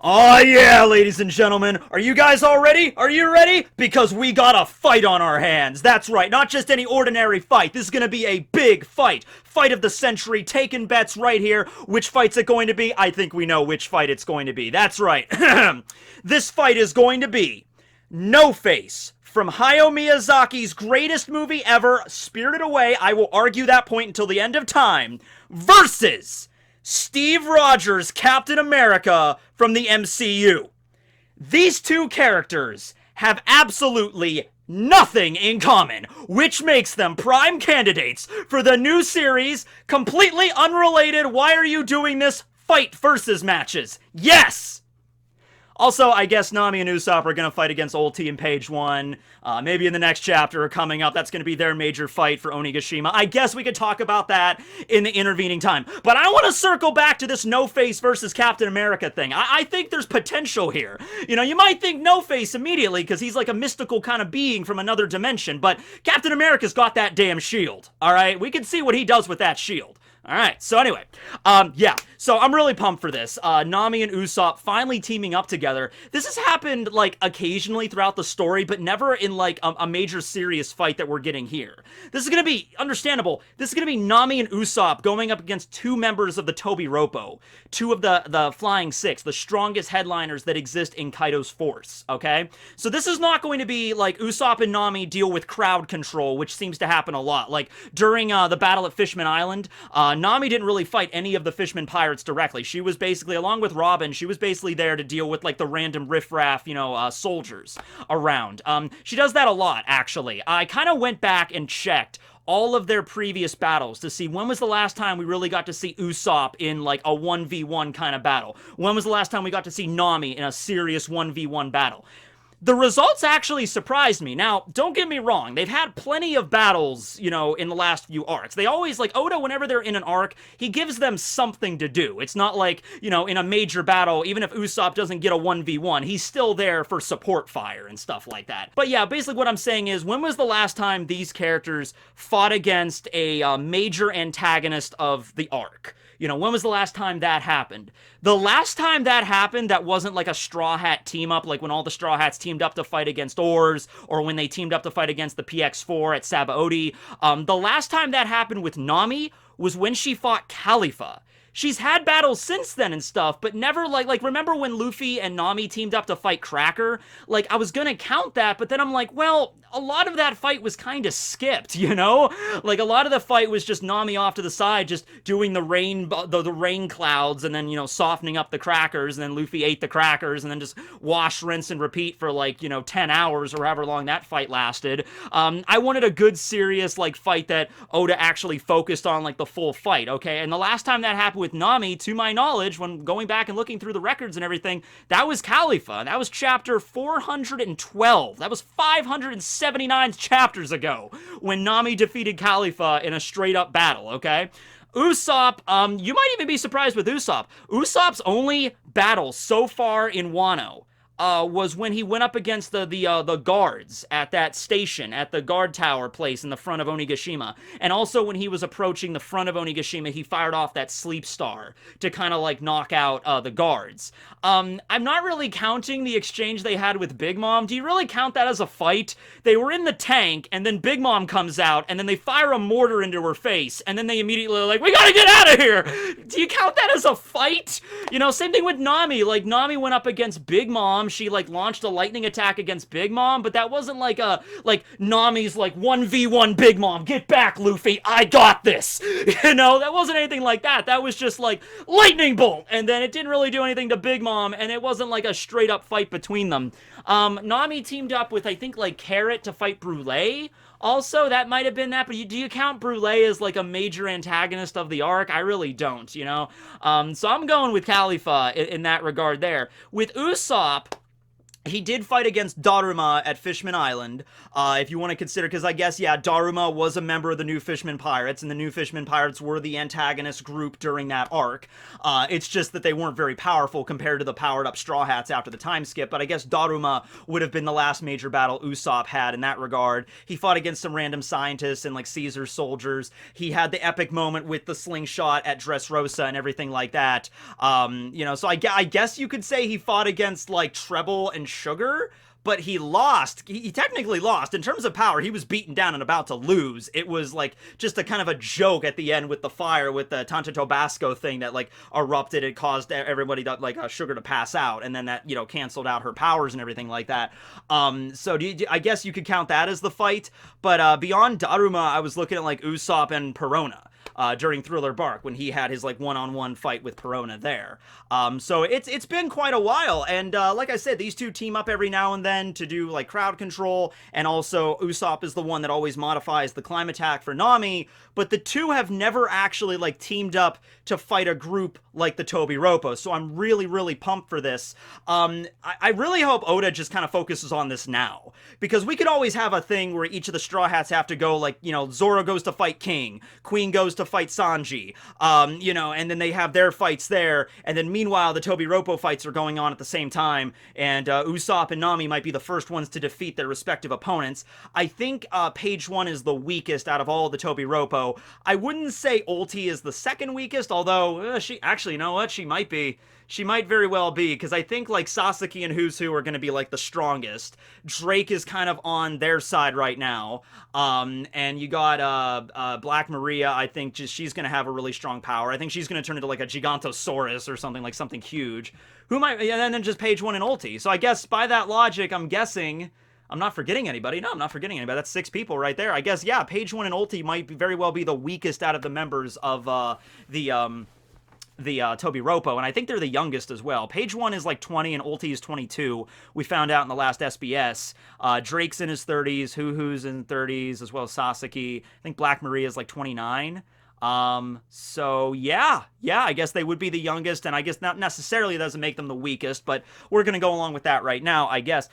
Oh yeah, ladies and gentlemen, are you guys all ready? Are you ready? Because we got a fight on our hands. That's right, not just any ordinary fight. This is gonna be a big fight. Fight of the century, taking bets right here. Which fight's it going to be? I think we know which fight it's going to be. That's right. This fight is going to be No Face from Hayao Miyazaki's greatest movie ever, Spirited Away. I will argue that point until the end of time. Versus Steve Rogers, Captain America from the MCU. These two characters have absolutely nothing in common, which makes them prime candidates for the new series, completely unrelated Why Are You Doing This? Fight versus matches. Yes! Also, I guess Nami and Usopp are going to fight against Ulti and Page One. Maybe in the next chapter coming up, that's going to be their major fight for Onigashima. I guess we could talk about that in the intervening time. But I want to circle back to this No Face versus Captain America thing. I think there's potential here. You know, you might think No Face immediately because he's like a mystical kind of being from another dimension. But Captain America's got that damn shield. All right? We can see what he does with that shield. Alright, so anyway, so I'm really pumped for this. Nami and Usopp finally teaming up together. This has happened, like, occasionally throughout the story, but never in, like, a major serious fight that we're getting here. This is gonna be, understandable, this is gonna be Nami and Usopp going up against two members of the Tobi Roppo. Two of the Flying Six, the strongest headliners that exist in Kaido's force, okay? So this is not going to be, like, Usopp and Nami deal with crowd control, which seems to happen a lot. Like, during, the battle at Fishman Island, Nami didn't really fight any of the Fishman pirates directly. She was basically, along with Robin, she was basically there to deal with, like, the random riffraff, soldiers around. She does that a lot, actually. I kind of went back and checked all of their previous battles to see when was the last time we really got to see Usopp in, like, a 1v1 kind of battle. When was the last time we got to see Nami in a serious 1v1 battle? The results actually surprised me. Now, don't get me wrong, they've had plenty of battles, in the last few arcs. They always, like, Oda, whenever they're in an arc, he gives them something to do. It's not like, in a major battle, even if Usopp doesn't get a 1v1, he's still there for support fire and stuff like that. But yeah, basically what I'm saying is, when was the last time these characters fought against a major antagonist of the arc? When was the last time that happened? The last time that happened, that wasn't like a Straw Hat team up, like when all the Straw Hats teamed up to fight against Oars, or when they teamed up to fight against the PX4 at Sabaody. The last time that happened with Nami was when she fought Khalifa. She's had battles since then and stuff, but never, like, remember when Luffy and Nami teamed up to fight Cracker? Like, I was gonna count that, but then I'm like, well, a lot of that fight was kind of skipped, Like, a lot of the fight was just Nami off to the side, just doing the rain clouds, and then, softening up the crackers, and then Luffy ate the crackers, and then just wash, rinse, and repeat for, like, 10 hours, or however long that fight lasted. I wanted a good, serious, like, fight that Oda actually focused on, like, the full fight, okay? And the last time that happened with Nami, to my knowledge, when going back and looking through the records and everything, that was Khalifa. That was chapter 412. That was 579 chapters ago when Nami defeated Khalifa in a straight-up battle, okay? Usopp, you might even be surprised with Usopp. Usopp's only battle so far in Wano was when he went up against the guards at that station, at the guard tower place in the front of Onigashima. And also when he was approaching the front of Onigashima, he fired off that sleep star to kind of, like, knock out the guards. I'm not really counting the exchange they had with Big Mom. Do you really count that as a fight? They were in the tank, and then Big Mom comes out, and then they fire a mortar into her face, and then they immediately are like, we gotta get out of here! Do you count that as a fight? Same thing with Nami. Like, Nami went up against Big Mom. She, like, launched a lightning attack against Big Mom, but that wasn't like Nami's, like, 1v1 Big Mom, get back, Luffy, I got this! That wasn't anything like that. That was just, like, lightning bolt, and then it didn't really do anything to Big Mom, and it wasn't, like, a straight-up fight between them. Nami teamed up with, I think, like, Carrot to fight Brûlé. Also, that might have been that, but do you count Brûlé as, like, a major antagonist of the arc? I really don't, So I'm going with Khalifa in that regard there. With Usopp, He did fight against Daruma at Fishman Island, if you want to consider, because I guess, yeah, Daruma was a member of the New Fishman Pirates, and the New Fishman Pirates were the antagonist group during that arc. It's just that they weren't very powerful compared to the powered-up Straw Hats after the time skip, but I guess Daruma would have been the last major battle Usopp had in that regard. He fought against some random scientists and, like, Caesar's soldiers. He had the epic moment with the slingshot at Dressrosa and everything like that. So I guess you could say he fought against, like, Treble and Sugar, but he lost. He technically lost. In terms of power, he was beaten down and about to lose. It was like just a kind of a joke at the end with the fire, with the Tanta Tabasco thing that like erupted. It caused everybody to, like Sugar to pass out, and then that, you know, canceled out her powers and everything like that. So I guess you could count that as the fight. But beyond Daruma, I was looking at like Usopp and Perona. During Thriller Bark, when he had his like one-on-one fight with Perona there. So it's been quite a while, and like I said, these two team up every now and then to do like crowd control, and also Usopp is the one that always modifies the climb attack for Nami, but the two have never actually like teamed up to fight a group like the Tobi Roppo, so I'm really, really pumped for this. I really hope Oda just kind of focuses on this now, because we could always have a thing where each of the Straw Hats have to go, like, you know, Zoro goes to fight King, Queen goes to fight Sanji, and then they have their fights there, and then meanwhile the Tobi Roppo fights are going on at the same time, and Usopp and Nami might be the first ones to defeat their respective opponents. I think Page One is the weakest out of all the Tobi Roppo. I wouldn't say Ulti is the second weakest, although she actually, you know what, she might be. She might very well be, because I think, like, Sasaki and Who's Who are going to be, like, the strongest. Drake is kind of on their side right now. And you got Black Maria, I think she's going to have a really strong power. I think she's going to turn into, like, a Gigantosaurus or something, like something huge. And then just Page One and Ulti. So I guess by that logic, I'm guessing... I'm not forgetting anybody. No, I'm not forgetting anybody. That's 6 people right there. I guess, yeah, Page One and Ulti might very well be the weakest out of the members of the Tobi Roppo, and I think they're the youngest as well. Page One is like 20 and Ulti is 22. We found out in the last SBS. Drake's in his 30s, Who's in 30s, as well as Sasaki. I think Black Maria is like 29. So yeah, I guess they would be the youngest, and I guess not necessarily doesn't make them the weakest, but we're gonna go along with that right now, I guess.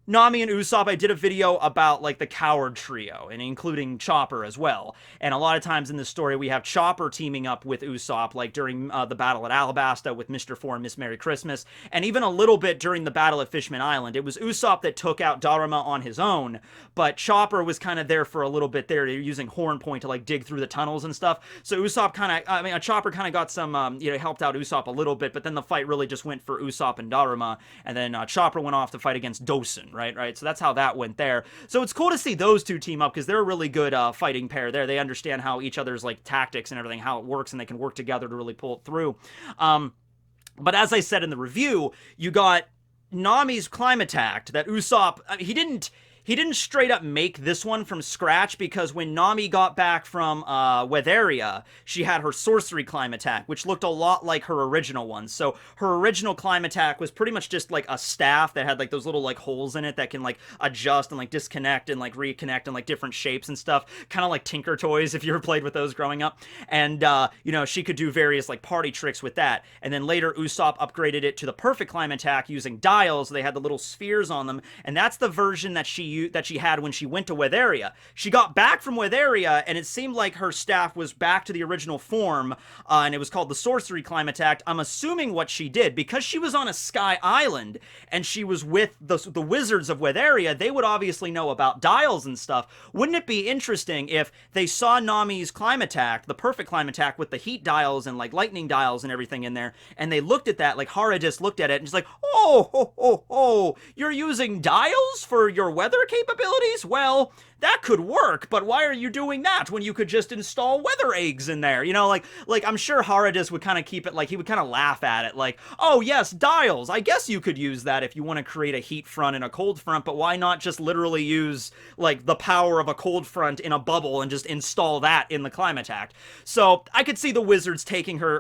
Nami and Usopp, I did a video about, like, the Coward Trio, and including Chopper as well. And a lot of times in this story, we have Chopper teaming up with Usopp, like during the battle at Alabasta with Mr. Four and Miss Merry Christmas, and even a little bit during the battle at Fishman Island. It was Usopp that took out Daruma on his own, but Chopper was kind of there for a little bit there, using Horn Point to, like, dig through the tunnels and stuff. So Usopp Chopper kind of got some, helped out Usopp a little bit, but then the fight really just went for Usopp and Daruma, and then Chopper went off to fight against Dosen. Right. So that's how that went there. So it's cool to see those two team up, because they're a really good fighting pair there. They understand how each other's, like, tactics and everything, how it works, and they can work together to really pull it through. But as I said in the review, you got Nami's climb attack that Usopp, he didn't straight up make this one from scratch, because when Nami got back from Weatheria, she had her sorcery climb attack, which looked a lot like her original one. So her original climb attack was pretty much just like a staff that had like those little like holes in it that can like adjust and like disconnect and like reconnect in like different shapes and stuff, kind of like Tinker Toys if you ever played with those growing up. And she could do various like party tricks with that. And then later Usopp upgraded it to the perfect climb attack using dials. They had the little spheres on them, and that's the version that she had when she went to Weatheria. She got back from Weatheria, and it seemed like her staff was back to the original form, and it was called the Sorcery Climb Attack. I'm assuming what she did, because she was on a sky island, and she was with the wizards of Weatheria, they would obviously know about dials and stuff. Wouldn't it be interesting if they saw Nami's climb attack, the perfect climb attack with the heat dials and like lightning dials and everything in there, and they looked at that, like Hara just looked at it, and just like, oh, you're using dials for your weather capabilities? Well, that could work, but why are you doing that when you could just install weather eggs in there? Like I'm sure Haradis would kind of keep it, like, he would kind of laugh at it, like, oh yes, dials, I guess you could use that if you want to create a heat front and a cold front, but why not just literally use, like, the power of a cold front in a bubble and just install that in the climb attack? So I could see the wizards taking her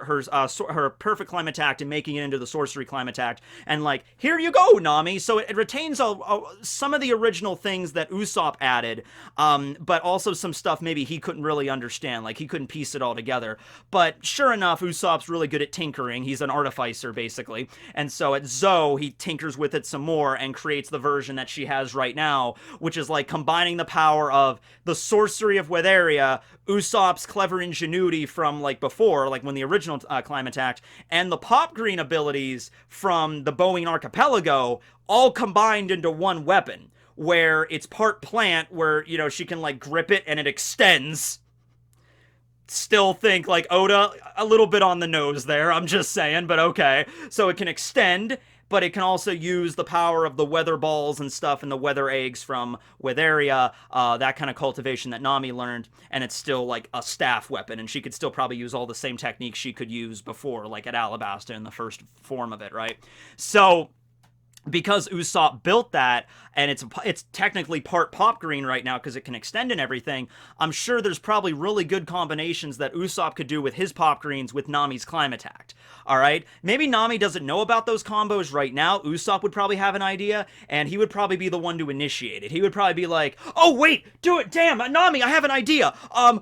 perfect climb attack and making it into the sorcery climb attack, and like, here you go, Nami. So it retains some of the original additional things that Usopp added, but also some stuff maybe he couldn't really understand, like he couldn't piece it all together. But sure enough, Usopp's really good at tinkering. He's an artificer, basically. And so at Zou, he tinkers with it some more and creates the version that she has right now, which is like combining the power of the sorcery of Weatheria, Usopp's clever ingenuity from like before, like when the original Climb attacked, and the Pop Green abilities from the Boeing Archipelago, all combined into one weapon, where it's part plant, where, you know, she can like grip it and it extends. Still think like Oda, a little bit on the nose there, I'm just saying, but okay. So it can extend, but it can also use the power of the weather balls and stuff and the weather eggs from Weatheria, that kind of cultivation that Nami learned, and it's still like a staff weapon, and she could still probably use all the same techniques she could use before, like at Alabasta in the first form of it, right? So because Usopp built that, and it's technically part Pop Green right now because it can extend and everything, I'm sure there's probably really good combinations that Usopp could do with his Pop Greens with Nami's Climb attack. All right? Maybe Nami doesn't know about those combos right now. Usopp would probably have an idea, and he would probably be the one to initiate it. He would probably be like, oh, wait, do it, damn, Nami, I have an idea.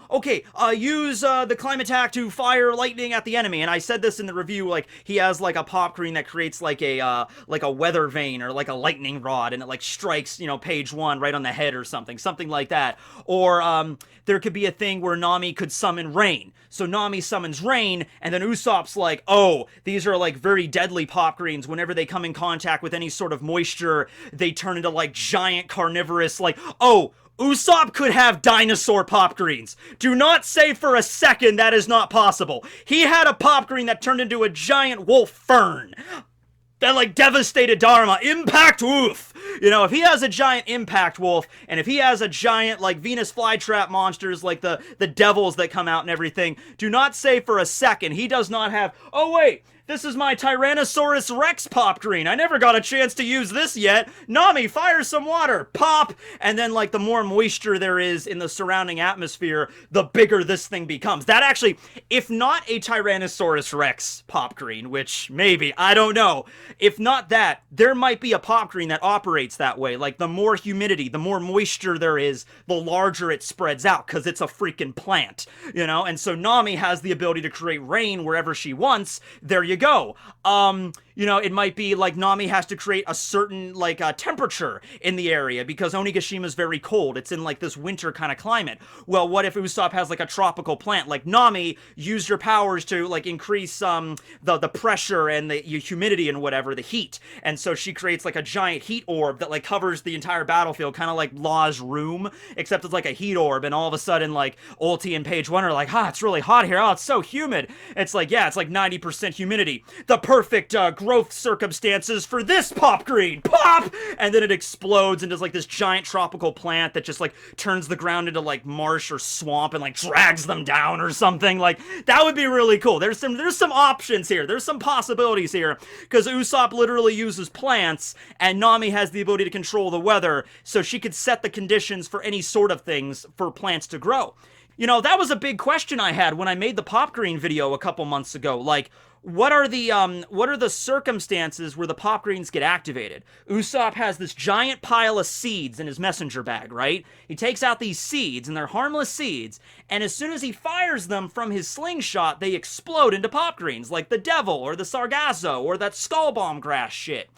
Okay, use the Climb attack to fire lightning at the enemy. And I said this in the review, like, he has, like, a Pop Green that creates, like a weather vane or, like, a lightning rod, and it, like, strikes, you know, Page One right on the head or something like that. Or, there could be a thing where Nami could summon rain. So Nami summons rain, and then Usopp's like, oh, these are like very deadly Pop Greens. Whenever they come in contact with any sort of moisture, they turn into like giant carnivorous, like, oh, Usopp could have dinosaur Pop Greens. Do not say for a second that is not possible. He had a Pop Green that turned into a giant wolf fern that like devastated Dharma. Impact Wolf! You know, if he has a giant Impact Wolf, and if he has a giant like Venus flytrap monsters like the devils that come out and everything, do not say for a second he does not have, oh wait, this is my Tyrannosaurus Rex Pop Green. I never got a chance to use this yet. Nami, fire some water. Pop! And then, like, the more moisture there is in the surrounding atmosphere, the bigger this thing becomes. That actually, if not a Tyrannosaurus Rex Pop Green, which maybe, I don't know. If not that, there might be a Pop Green that operates that way. Like, the more humidity, the more moisture there is, the larger it spreads out, because it's a freaking plant, you know? And so Nami has the ability to create rain wherever she wants. There you go. You know, it might be like Nami has to create a certain like temperature in the area because Onigashima is very cold. It's in like this winter kind of climate. Well, what if Usopp has like a tropical plant? Like, Nami, use your powers to like increase the pressure and the humidity and whatever, the heat. And so she creates like a giant heat orb that like covers the entire battlefield, kind of like Law's room, except it's like a heat orb, and all of a sudden like Ulti and Page One are like, it's really hot here. Oh, it's so humid. It's like, yeah, it's like 90% humidity. The perfect growth circumstances for this Pop Green. Pop! And then it explodes into like this giant tropical plant that just like turns the ground into like marsh or swamp and like drags them down or something. Like, that would be really cool. There's some options here. There's some possibilities here because Usopp literally uses plants and Nami has the ability to control the weather, so she could set the conditions for any sort of things for plants to grow. You know, that was a big question I had when I made the Pop Green video a couple months ago. Like, what are the circumstances where the Pop Greens get activated? Usopp has this giant pile of seeds in his messenger bag, right? He takes out these seeds, and they're harmless seeds, and as soon as he fires them from his slingshot, they explode into Pop Greens, like the Devil, or the Sargasso, or that Skull Bomb grass shit.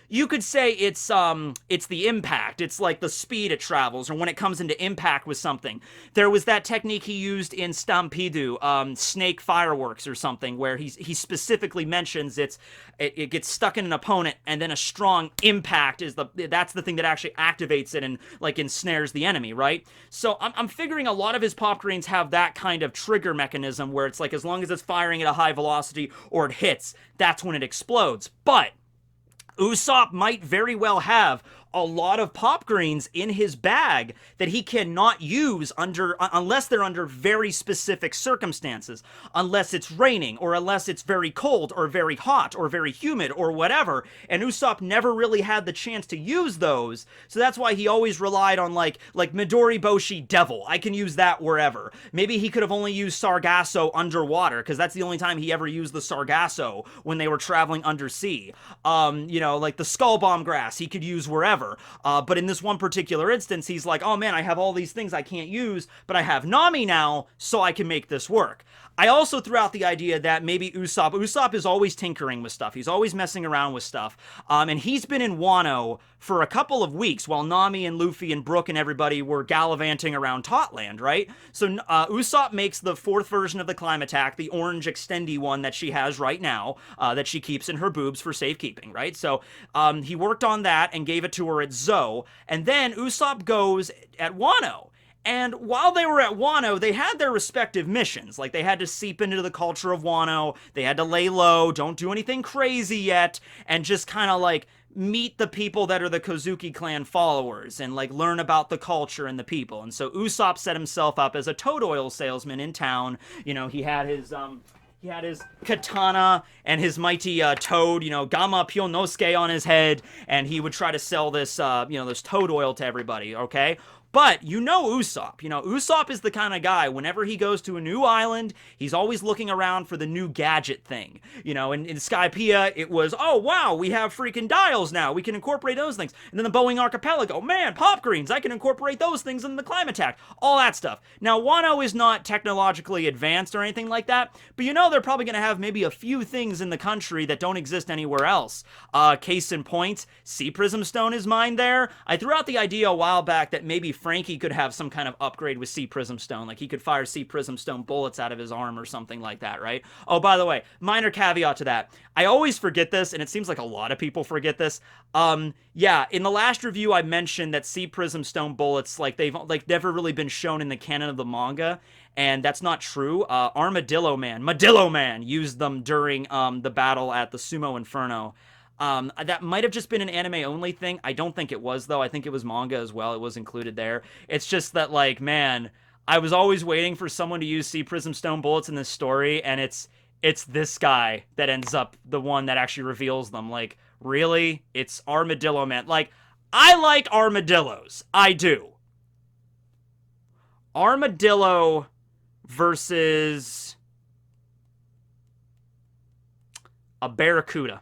You could say it's the impact. It's like the speed it travels, or when it comes into impact with something. There was that technique he used in Stampedo, Snake Fireworks or something, where he specifically mentions it gets stuck in an opponent, and then a strong impact that's the thing that actually activates it and like ensnares the enemy, right? So I'm figuring a lot of his Pop Greens have that kind of trigger mechanism where it's like as long as it's firing at a high velocity or it hits, that's when it explodes. But Usopp might very well have a lot of Pop Greens in his bag that he cannot use unless they're under very specific circumstances, unless it's raining, or unless it's very cold, or very hot, or very humid, or whatever, and Usopp never really had the chance to use those, so that's why he always relied on like Midori Boshi Devil. I can use that wherever. Maybe he could have only used Sargasso underwater, because that's the only time he ever used the Sargasso, when they were traveling undersea. You know, like the Skull Bomb grass he could use wherever. whatever. But in this one particular instance, he's like, oh man, I have all these things I can't use, but I have Nami now, so I can make this work. I also threw out the idea that maybe Usopp is always tinkering with stuff. He's always messing around with stuff. And he's been in Wano for a couple of weeks while Nami and Luffy and Brook and everybody were gallivanting around Totland, right? So Usopp makes the 4th version of the Climb Attack, the orange extendy one that she has right now, that she keeps in her boobs for safekeeping, right? So he worked on that and gave it to her at Zou. And then Usopp goes at Wano. And while they were at Wano, they had their respective missions. Like, they had to seep into the culture of Wano, they had to lay low, don't do anything crazy yet, and just kind of, like, meet the people that are the Kozuki clan followers, and, like, learn about the culture and the people. And so Usopp set himself up as a toad oil salesman in town. You know, he had his katana and his mighty toad, Gama Pyonosuke on his head, and he would try to sell this, this toad oil to everybody, okay? But Usopp. Usopp is the kind of guy, whenever he goes to a new island, he's always looking around for the new gadget thing. In Skypiea, it was, oh, wow, we have freaking dials now. We can incorporate those things. And then the Boeing Archipelago, man, pop greens, I can incorporate those things in the Climb Attack. All that stuff. Now, Wano is not technologically advanced or anything like that, but they're probably going to have maybe a few things in the country that don't exist anywhere else. Case in point, Sea Prism Stone is mined there. I threw out the idea a while back that maybe Frankie could have some kind of upgrade with Sea Prism Stone. Like, he could fire Sea Prism Stone bullets out of his arm or something like that, right? Oh, by the way, minor caveat to that. I always forget this, and it seems like a lot of people forget this. In the last review, I mentioned that Sea Prism Stone bullets, they've never really been shown in the canon of the manga, and that's not true. Madillo Man used them during the battle at the Sumo Inferno. That might have just been an anime-only thing. I don't think it was, though. I think it was manga as well. It was included there. It's just that, man, I was always waiting for someone to use Sea Prism Stone bullets in this story, and it's this guy that ends up the one that actually reveals them. Like, really? It's Armadillo Man. Like, I like armadillos. I do. Armadillo versus a barracuda.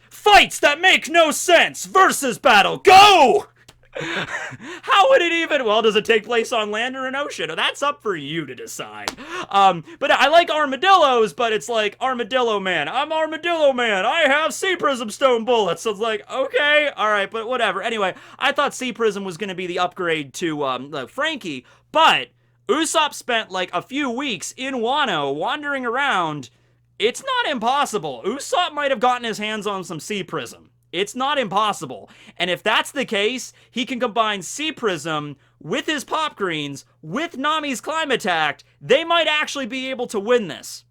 Fights that make no sense versus battle. Go! How would it even... Well, does it take place on land or an ocean? That's up for you to decide. But I like armadillos, but it's like, Armadillo Man. I'm Armadillo Man. I have Sea Prism Stone bullets. So it's like, okay, all right, but whatever. Anyway, I thought Sea Prism was going to be the upgrade to Frankie, but Usopp spent a few weeks in Wano wandering around. It's not impossible. Usopp might have gotten his hands on some Sea Prism. It's not impossible. And if that's the case, he can combine Sea Prism with his Pop Greens, with Nami's Climb Attack. They might actually be able to win this.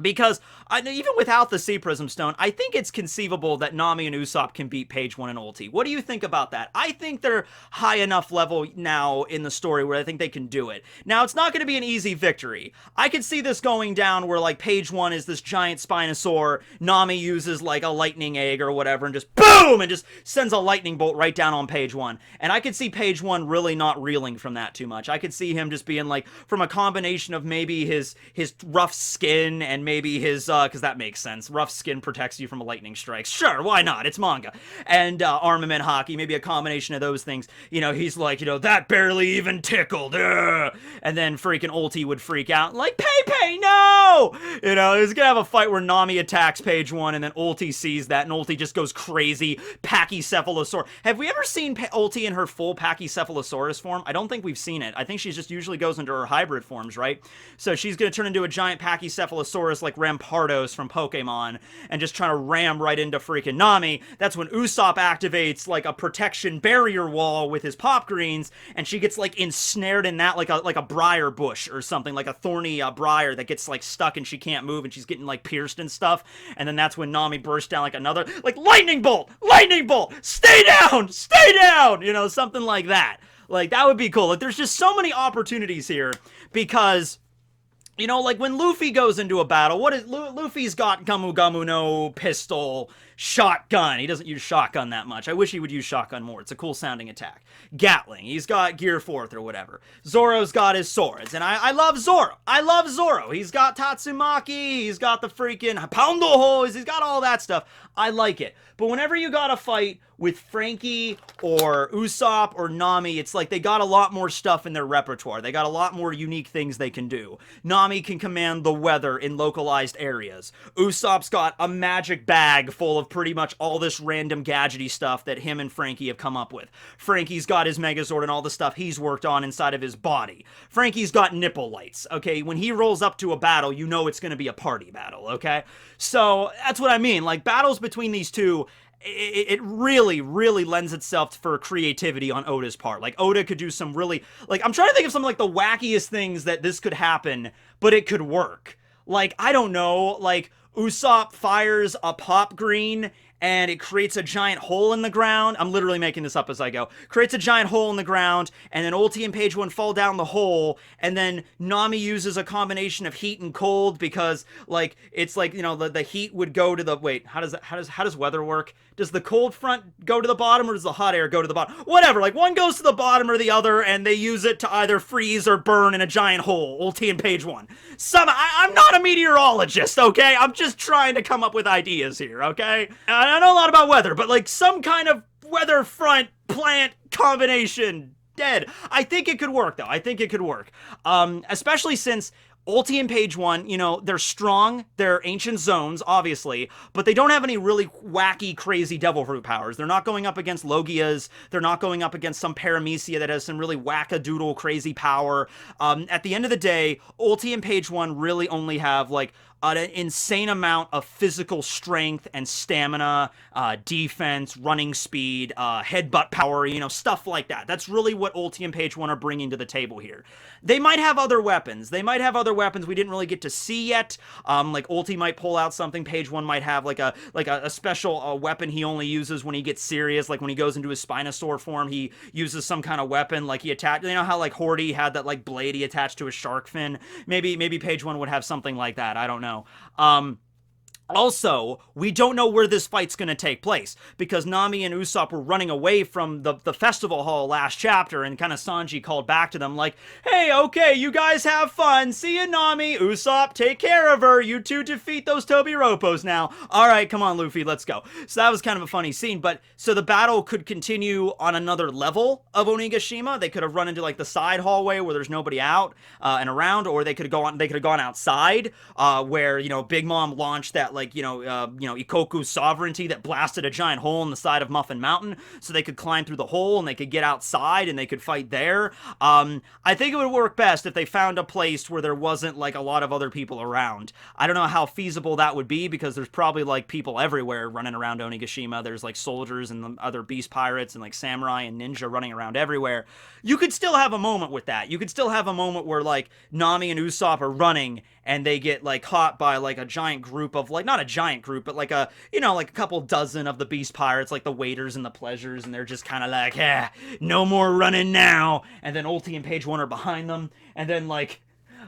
Because even without the Sea Prism Stone, I think it's conceivable that Nami and Usopp can beat Page One and Ulti. What do you think about that? I think they're high enough level now in the story where I think they can do it. Now, it's not going to be an easy victory. I could see this going down where, Page One is this giant Spinosaur, Nami uses, a lightning egg or whatever, and just boom! And just sends a lightning bolt right down on Page One. And I could see Page One really not reeling from that too much. I could see him just being, from a combination of maybe his rough skin and maybe his, because that makes sense. Rough skin protects you from a lightning strike. Sure, why not? It's manga. And armament hockey, maybe a combination of those things. He's like, that barely even tickled. Ugh. And then freaking Ulti would freak out. Pei, no! He's gonna have a fight where Nami attacks Page One, and then Ulti sees that, and Ulti just goes crazy. Pachycephalosaur. Have we ever seen Ulti in her full Pachycephalosaurus form? I don't think we've seen it. I think she just usually goes into her hybrid forms, right? So she's gonna turn into a giant Pachycephalosaurus like Rampardos from Pokemon and just trying to ram right into freaking Nami. That's when Usopp activates a protection barrier wall with his Pop Greens, and she gets ensnared in that like a briar bush or something, like a thorny briar that gets stuck and she can't move and she's getting pierced and stuff. And then that's when Nami bursts down another lightning bolt, stay down, something like that. That would be cool. There's just so many opportunities here because when Luffy goes into a battle, what is Luffy's got Gamu Gamu no pistol, shotgun. He doesn't use shotgun that much. I wish he would use shotgun more. It's a cool sounding attack. Gatling. He's got Gear 4th or whatever. Zoro's got his swords. And I love Zoro. I love Zoro. He's got Tatsumaki. He's got the freaking Pound Hose. He's got all that stuff. I like it. But whenever you gotta fight with Frankie or Usopp or Nami, it's like they got a lot more stuff in their repertoire. They got a lot more unique things they can do. Nami can command the weather in localized areas. Usopp's got a magic bag full of pretty much all this random gadgety stuff that him and Frankie have come up with. Frankie's got his Megazord and all the stuff he's worked on inside of his body. Frankie's got nipple lights, okay? When he rolls up to a battle, you know it's going to be a party battle, okay? So that's what I mean. Like, battles between these two, it really, really lends itself for creativity on Oda's part. Like, Oda could do some really, like, I'm trying to think of some, like, the wackiest things that this could happen, but it could work. Like, I don't know, like, Usopp fires a pop green and it creates a giant hole in the ground. I'm literally making this up as I go. Creates a giant hole in the ground, and then Ulti and Page One fall down the hole, and then Nami uses a combination of heat and cold because, like, it's like, you know, the heat would go to the, wait, how does weather work? Does the cold front go to the bottom, or does the hot air go to the bottom? Whatever, like, one goes to the bottom or the other, and they use it to either freeze or burn in a giant hole. Ulti and Page One. I'm not a meteorologist, okay? I'm just trying to come up with ideas here, okay? I know a lot about weather, but, like, some kind of weather front plant combination. Dead. I think it could work, though. I think it could work. Especially since Ulti and Page One, you know, they're strong, they're ancient zones, obviously, but they don't have any really wacky, crazy devil fruit powers. They're not going up against Logias, they're not going up against some Paramecia that has some really wackadoodle crazy power. At the end of the day, Ulti and Page One really only have, like, an insane amount of physical strength and stamina, defense, running speed, headbutt power, you know, stuff like that. That's really what Ulti and Page One are bringing to the table here. They might have other weapons. They might have other weapons we didn't really get to see yet. Like, Ulti might pull out something. Page One might have like a special weapon he only uses when he gets serious. Like, when he goes into his Spinosaur form, he uses some kind of weapon. Like, he attached, you know how, like, Horty had that, like, blade he attached to his shark fin? Maybe Page One would have something like that. I don't know. Also, we don't know where this fight's gonna take place, because Nami and Usopp were running away from the festival hall last chapter, and kind of Sanji called back to them like, hey, okay, you guys have fun, see ya, Nami, Usopp, take care of her, you two defeat those Tobi Roppos now, alright, come on, Luffy, let's go. So that was kind of a funny scene, but, so the battle could continue on another level of Onigashima. They could have run into, like, the side hallway where there's nobody out and around, or they could have gone outside, where, you know, Big Mom launched that, like, Ikoku's sovereignty that blasted a giant hole in the side of Muffin Mountain, so they could climb through the hole and they could get outside and they could fight there. I think it would work best if they found a place where there wasn't, like, a lot of other people around. I don't know how feasible that would be, because there's probably, like, people everywhere running around Onigashima. There's, like, soldiers and the other beast pirates and, like, samurai and ninja running around everywhere. You could still have a moment with that. You could still have a moment where, like, Nami and Usopp are running and they get, like, caught by, like, a giant group of, like, not a giant group, but, like, a, you know, like, a couple dozen of the beast pirates, like the waiters and the pleasures, and they're just kind of like, no more running now, and then Ulti and Page One are behind them, and then, like,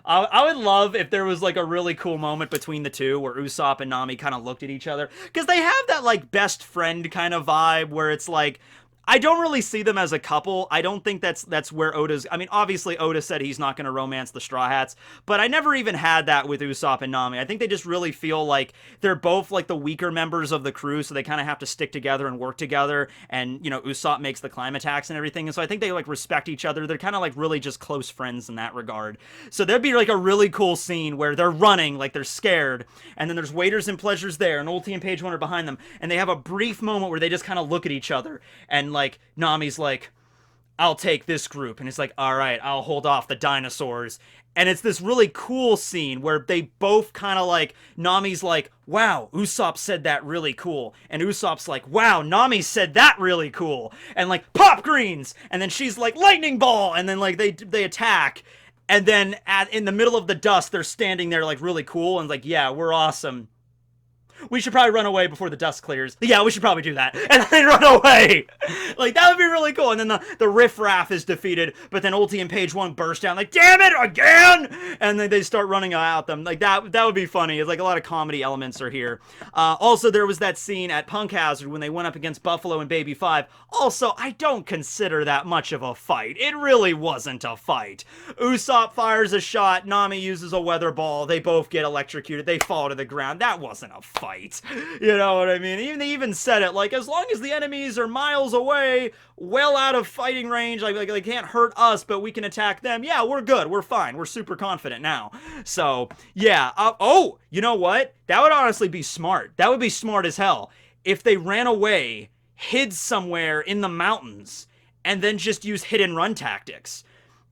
I would love if there was, like, a really cool moment between the two where Usopp and Nami kind of looked at each other, because they have that, like, best friend kind of vibe where it's like, I don't really see them as a couple. I don't think that's where Oda's... I mean, obviously, Oda said he's not going to romance the Straw Hats, but I never even had that with Usopp and Nami. I think they just really feel like they're both, like, the weaker members of the crew, so they kind of have to stick together and work together, and, you know, Usopp makes the climb attacks and everything, and so I think they, like, respect each other. They're kind of, like, really just close friends in that regard. So there'd be, like, a really cool scene where they're running, like, they're scared, and then there's waiters and pleasures there, and Ulti and Page One are behind them, and they have a brief moment where they just kind of look at each other, and, like, Nami's like, I'll take this group, and it's like, alright, I'll hold off the dinosaurs, and it's this really cool scene where they both kind of, like, Nami's like, wow, Usopp said that really cool, and Usopp's like, wow, Nami said that really cool, and, like, pop greens, and then she's like, lightning ball, and then, like, they attack, and then in the middle of the dust, they're standing there, like, really cool, and like, yeah, we're awesome. We should probably run away before the dust clears. Yeah, we should probably do that. And then run away. Like, that would be really cool. And then the riffraff is defeated, but then Ulti and Page One burst down, like, damn it, again! And then they start running at them. Like, that would be funny. It's like a lot of comedy elements are here. Also, there was that scene at Punk Hazard when they went up against Buffalo and Baby 5. Also, I don't consider that much of a fight. It really wasn't a fight. Usopp fires a shot, Nami uses a weather ball, they both get electrocuted, they fall to the ground. That wasn't a fight. fight. You know what I mean? They even said it, like, as long as the enemies are miles away, well out of fighting range, like they can't hurt us, but we can attack them. Yeah, we're good. We're fine. We're super confident now. So, yeah. Oh, you know what? That would honestly be smart. That would be smart as hell. If they ran away, hid somewhere in the mountains, and then just use hit and run tactics.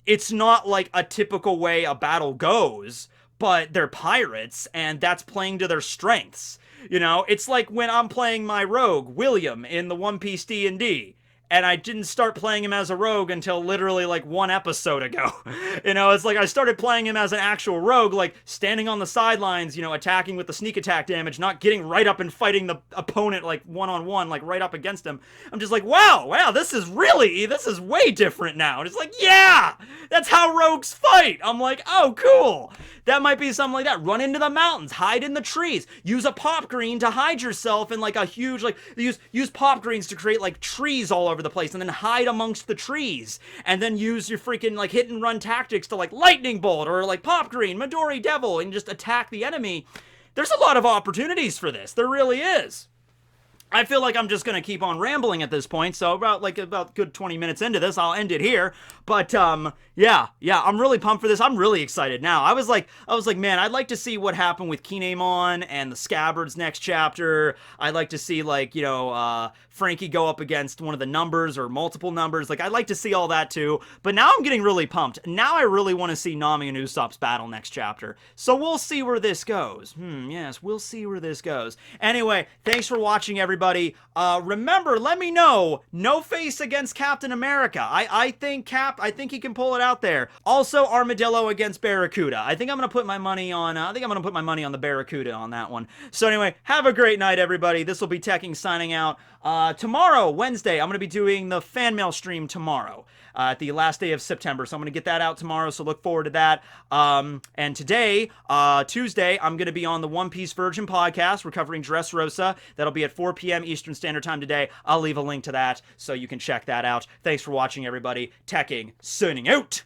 It's not like a typical way a battle goes, but they're pirates, and that's playing to their strengths. You know, it's like when I'm playing my rogue, William, in the One Piece D&D. And I didn't start playing him as a rogue until literally like one episode ago. You know, it's like I started playing him as an actual rogue, like standing on the sidelines, you know, attacking with the sneak attack damage, not getting right up and fighting the opponent like one-on-one, like right up against him. I'm just like, wow, this is way different now. And it's like, yeah, that's how rogues fight. I'm like, oh, cool. That might be something like that. Run into the mountains, hide in the trees, use a pop green to hide yourself in like a huge, like, use pop greens to create like trees all over the place and then hide amongst the trees and then use your freaking like hit and run tactics to like lightning bolt or like pop green, Midori devil, and just attack the enemy. There's a lot of opportunities for this. There really is. I feel like I'm just going to keep on rambling at this point, so about good 20 minutes into this, I'll end it here. But, yeah, I'm really pumped for this. I'm really excited now. I was like, man, I'd like to see what happened with Kinemon and the Scabbards next chapter. I'd like to see, like, you know, Frankie go up against one of the numbers or multiple numbers. Like, I'd like to see all that too. But now I'm getting really pumped. Now I really want to see Nami and Usopp's battle next chapter. So we'll see where this goes. Yes, we'll see where this goes. Anyway, thanks for watching, everybody. Remember, let me know, no face against Captain America. I think he can pull it out there. Also, Armadillo against Barracuda. I think I'm gonna put my money on the Barracuda on that one. So anyway, have a great night, everybody. This will be Tekking signing out. Tomorrow, Wednesday, I'm gonna be doing the fan mail stream tomorrow. At the last day of September, so I'm gonna get that out tomorrow, so look forward to that. And today, Tuesday, I'm gonna be on the One Piece Virgin podcast, recovering Dressrosa. That'll be at 4 p.m. Eastern Standard Time today. I'll leave a link to that, so you can check that out. Thanks for watching, everybody. Tekking, signing out!